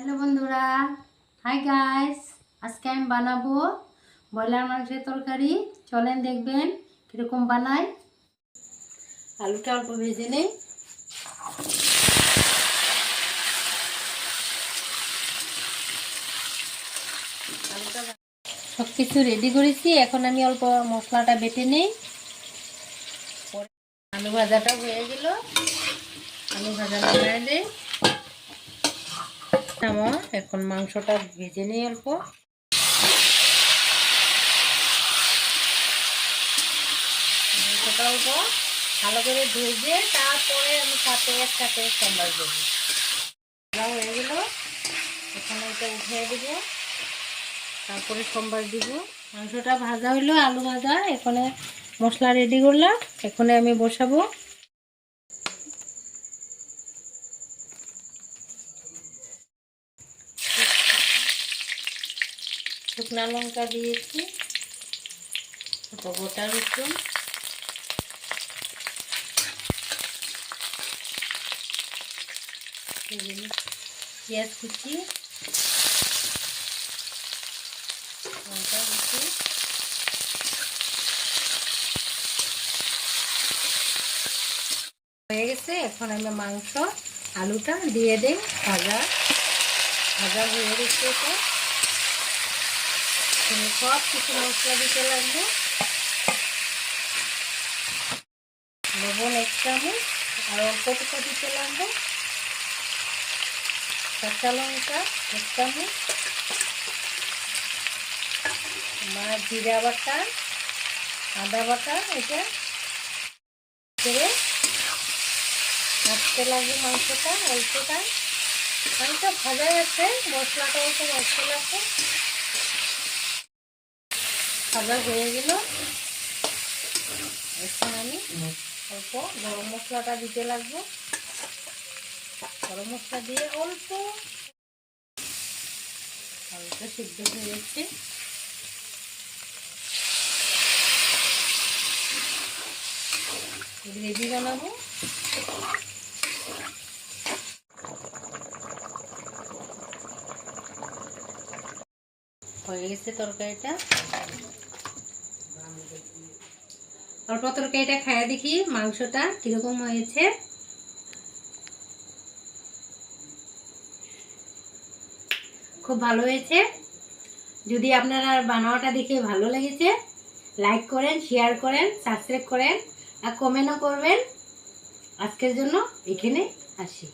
Hello বন্ধুরা, hi guys. আজকে আমি বানাবো ব্রয়লার মাংসের তরকারি। চলেন দেখবেন কীরকম বানাই। আলুটা অল্প ভেজে নেই। সব কিছু রেডি করেছি, এখন আমি অল্প মশলাটা বেটে নেই। আলু ভাজাটা হয়ে গেল, আলু ভাজা নামিয়ে দেই। এখন মাংসটা ভেজে নেই অল্প। মাংসটা অল্প ভালো করে ভেজে তারপরে আমি একসাথে সম্বার দেবো। হয়ে গেল, এখানে এটা উঠিয়ে দেবো, তারপরে সম্বার দিব। মাংসটা ভাজা হইলো, আলু ভাজা। এখানে মশলা রেডি করলাম, এখানে আমি বসাবো। শুকনা লঙ্কা দিয়েছি, গোটা রসুন, পেঁয়াজ কুচি, লঙ্কা কুচি, হয়ে গেছে। এখন আমি মাংস আলুটা দিয়ে দেই। ভাজা ভাজা হয়ে গেছে। এটা সব কিছু মশলা দিতে লাগবে। লবণ 1 চামচ, আর অল্প কিছু দিতে লাগবে। কাঁচা লঙ্কা 1 চামচ, জিরা বাটা, আদা বাটা। এটা করে নাড়তে লাগবে মাংসটা অল্পটা। মাংস ভাজা আছে, মশলাটা অল্প মশলা আছে। ভাজা হয়ে গেল, এখন আমি অল্প গরম মশলাটা দিতে লাগবো। গরম মশলা দিয়ে অল্প হালকা সিদ্ধ হয়ে যাচ্ছে। গ্রেভি বানাবো। হয়ে গেছে তরকারিটা। অল্প তরকারিটা খাইয়ে দেখি মাংসটা কিরকম হয়েছে। খুব ভালো হয়েছে। যদি আপনারা বানানোটা দেখে ভালো লেগেছে, লাইক করেন, শেয়ার করেন, সাবস্ক্রাইব করেন আর কমেন্টও করবেন। আজকের জন্য এখানে আসি।